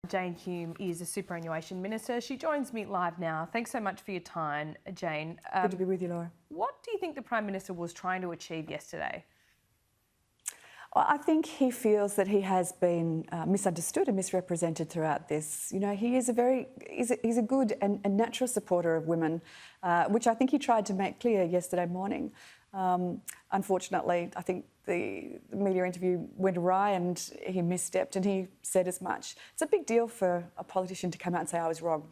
Jane Hume is a superannuation minister. She joins me live now. Thanks so much for your time, Jane. Good to be with you, Laura. What do you think the Prime Minister was trying to achieve yesterday? Well, I think he feels that he has been misunderstood and misrepresented throughout this. You know, he is he's a good and natural supporter of women, which I think he tried to make clear yesterday morning. Unfortunately, I think the media interview went awry and he misstepped, and he said as much. It's a big deal for a politician to come out and say I was wrong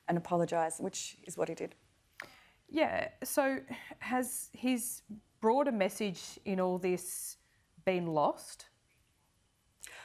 and apologise, which is what he did. Yeah, so has his broader message in all this been lost?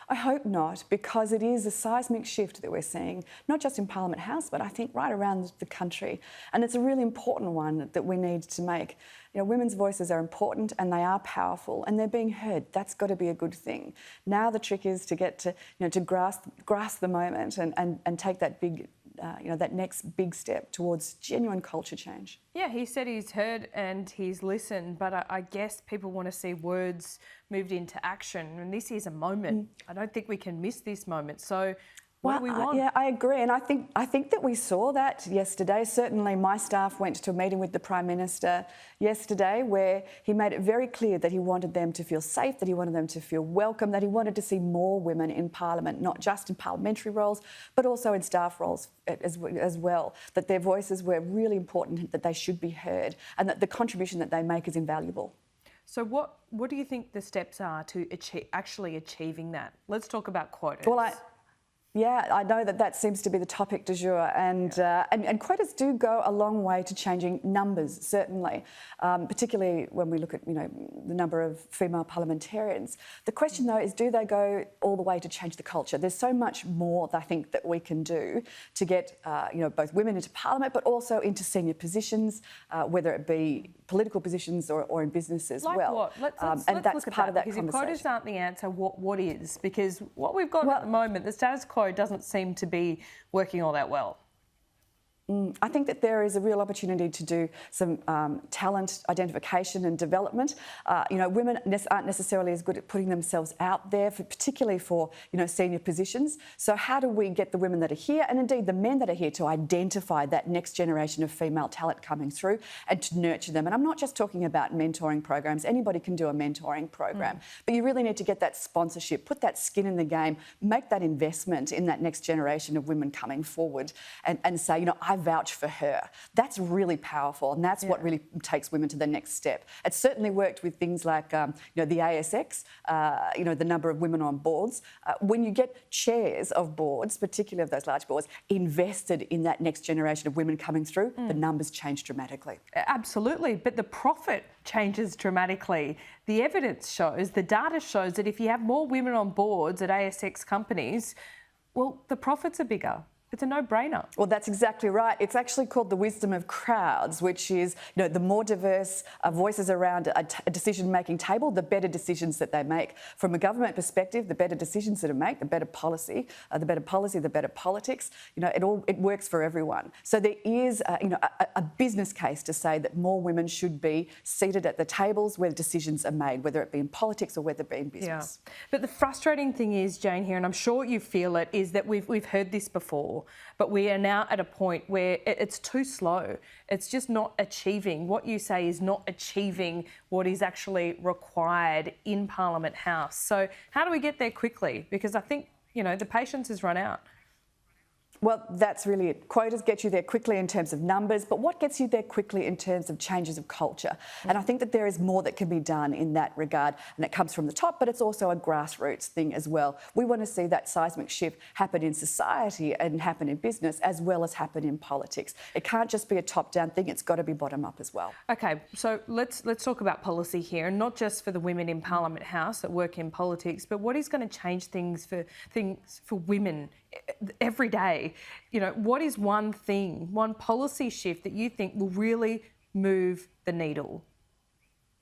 I hope not, because it is a seismic shift that we're seeing, not just in Parliament House, but I think right around the country. And it's a really important one that we need to make. You know, women's voices are important and they are powerful and they're being heard. That's got to be a good thing. Now the trick is to get to, you know, to grasp the moment and take that big, that next big step towards genuine culture change. Yeah, he said he's heard and he's listened, but I guess people want to see words moved into action, and this is a moment. I don't think we can miss this moment. So what do we want? Yeah, I agree, and I think that we saw that yesterday. Certainly my staff went to a meeting with the Prime Minister yesterday where he made it very clear that he wanted them to feel safe, that he wanted them to feel welcome, that he wanted to see more women in Parliament, not just in parliamentary roles, but also in staff roles as well, that their voices were really important, that they should be heard, and that the contribution that they make is invaluable. So what do you think the steps are to actually achieving that? Let's talk about quotas. Well, yeah, I know that seems to be the topic du jour, and quotas do go a long way to changing numbers, certainly, particularly when we look at the number of female parliamentarians. The question though is, do they go all the way to change the culture? There's so much more I think that we can do to get both women into Parliament, but also into senior positions, whether it be political positions or in business as like well. What? Let's and that's look at part that, of that because conversation. if quotas aren't the answer, what is? Because what we've got at the moment, the status quo doesn't seem to be working all that well. I think that there is a real opportunity to do some talent identification and development. Women aren't necessarily as good at putting themselves out there, particularly for senior positions. So how do we get the women that are here, and indeed the men that are here, to identify that next generation of female talent coming through and to nurture them? And I'm not just talking about mentoring programs. Anybody can do a mentoring program, but you really need to get that sponsorship, put that skin in the game, make that investment in that next generation of women coming forward, and say, I vouch for her. That's really powerful, and that's what really takes women to the next step. It's certainly worked with things like the ASX, the number of women on boards. When you get chairs of boards, particularly of those large boards, invested in that next generation of women coming through, the numbers change dramatically. Absolutely, but the profit changes dramatically. The evidence shows, the data shows that if you have more women on boards at ASX companies, well, the profits are bigger. It's a no-brainer. Well, that's exactly right. It's actually called the wisdom of crowds, which is, the more diverse voices around a decision-making table, the better decisions that they make. From a government perspective, the better decisions that are made, the better policy, the better politics. It works for everyone. So there is, a business case to say that more women should be seated at the tables where decisions are made, whether it be in politics or whether it be in business. Yeah. But the frustrating thing is, Jane, here, and I'm sure you feel it, is that we've heard this before. But we are now at a point where it's too slow. It's just not achieving. What you say is not achieving what is actually required in Parliament House. So how do we get there quickly? Because I think, the patience has run out. Well, that's really it. Quotas get you there quickly in terms of numbers, but what gets you there quickly in terms of changes of culture? And I think that there is more that can be done in that regard, and it comes from the top, but it's also a grassroots thing as well. We want to see that seismic shift happen in society and happen in business as well as happen in politics. It can't just be a top-down thing, it's got to be bottom-up as well. Okay, so let's talk about policy here, and not just for the women in Parliament House that work in politics, but what is going to change things for women every day? What is one thing, one policy shift that you think will really move the needle?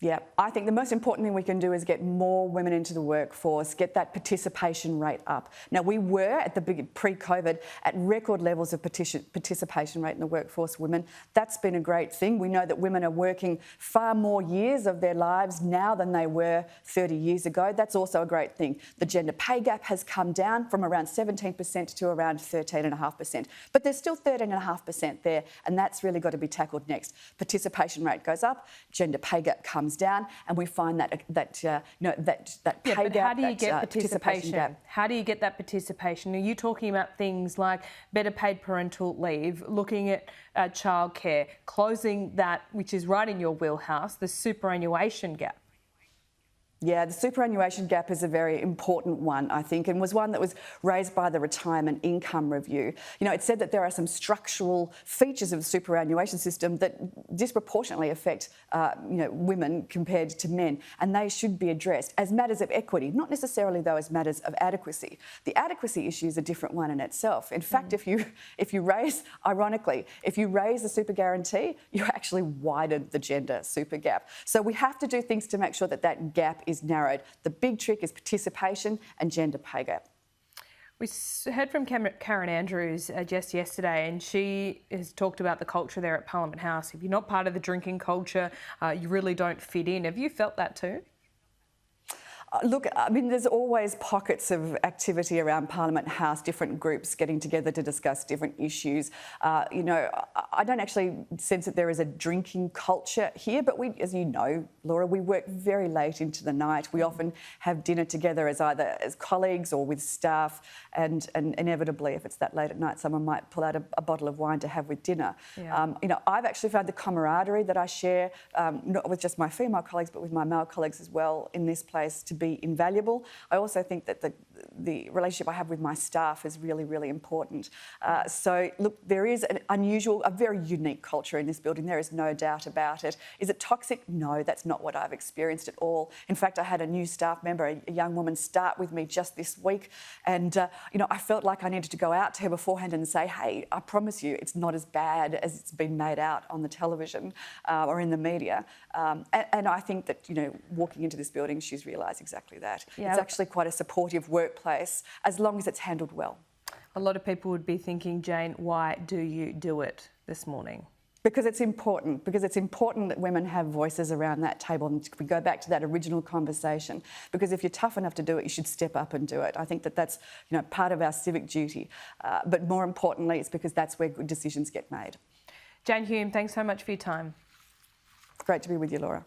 Yeah, I think the most important thing we can do is get more women into the workforce, get that participation rate up. Now, we were at the pre-COVID at record levels of participation rate in the workforce, women. That's been a great thing. We know that women are working far more years of their lives now than they were 30 years ago. That's also a great thing. The gender pay gap has come down from around 17% to around 13.5%. But there's still 13.5% there, and that's really got to be tackled next. Participation rate goes up, gender pay gap comes down, and we find that pay gap. How do you get participation? Gap. How do you get that participation? Are you talking about things like better paid parental leave, looking at childcare, closing that, which is right in your wheelhouse, the superannuation gap? Yeah, the superannuation gap is a very important one, I think, and was one that was raised by the Retirement Income Review. You know, it said that there are some structural features of the superannuation system that disproportionately affect, women compared to men, and they should be addressed as matters of equity, not necessarily, though, as matters of adequacy. The adequacy issue is a different one in itself. In fact, if you raise the super guarantee, you actually widen the gender super gap. So we have to do things to make sure that that gap is narrowed. The big trick is participation and gender pay gap. We heard from Karen Andrews just yesterday, and she has talked about the culture there at Parliament House. If you're not part of the drinking culture, you really don't fit in. Have you felt that too? Look, I mean, there's always pockets of activity around Parliament House, different groups getting together to discuss different issues. I don't actually sense that there is a drinking culture here, but we, as you know, Laura, we work very late into the night. We often have dinner together as either as colleagues or with staff, and inevitably, if it's that late at night, someone might pull out a bottle of wine to have with dinner. Yeah. I've actually found the camaraderie that I share, not with just my female colleagues, but with my male colleagues as well in this place, to be invaluable. I also think that the relationship I have with my staff is really, really important. So, look, there is a very unique culture in this building. There is no doubt about it. Is it toxic? No, that's not what I've experienced at all. In fact, I had a new staff member, a young woman, start with me just this week, and I felt like I needed to go out to her beforehand and say, hey, I promise you it's not as bad as it's been made out on the television or in the media. And I think that, walking into this building, she's realised exactly that. Yeah. It's actually quite a supportive workplace as long as it's handled well. A lot of people would be thinking, Jane, why do you do it this morning? Because it's important. Because it's important that women have voices around that table, and we go back to that original conversation. Because if you're tough enough to do it, you should step up and do it. I think that that's part of our civic duty. But more importantly, it's because that's where good decisions get made. Jane Hume, thanks so much for your time. It's great to be with you, Laura.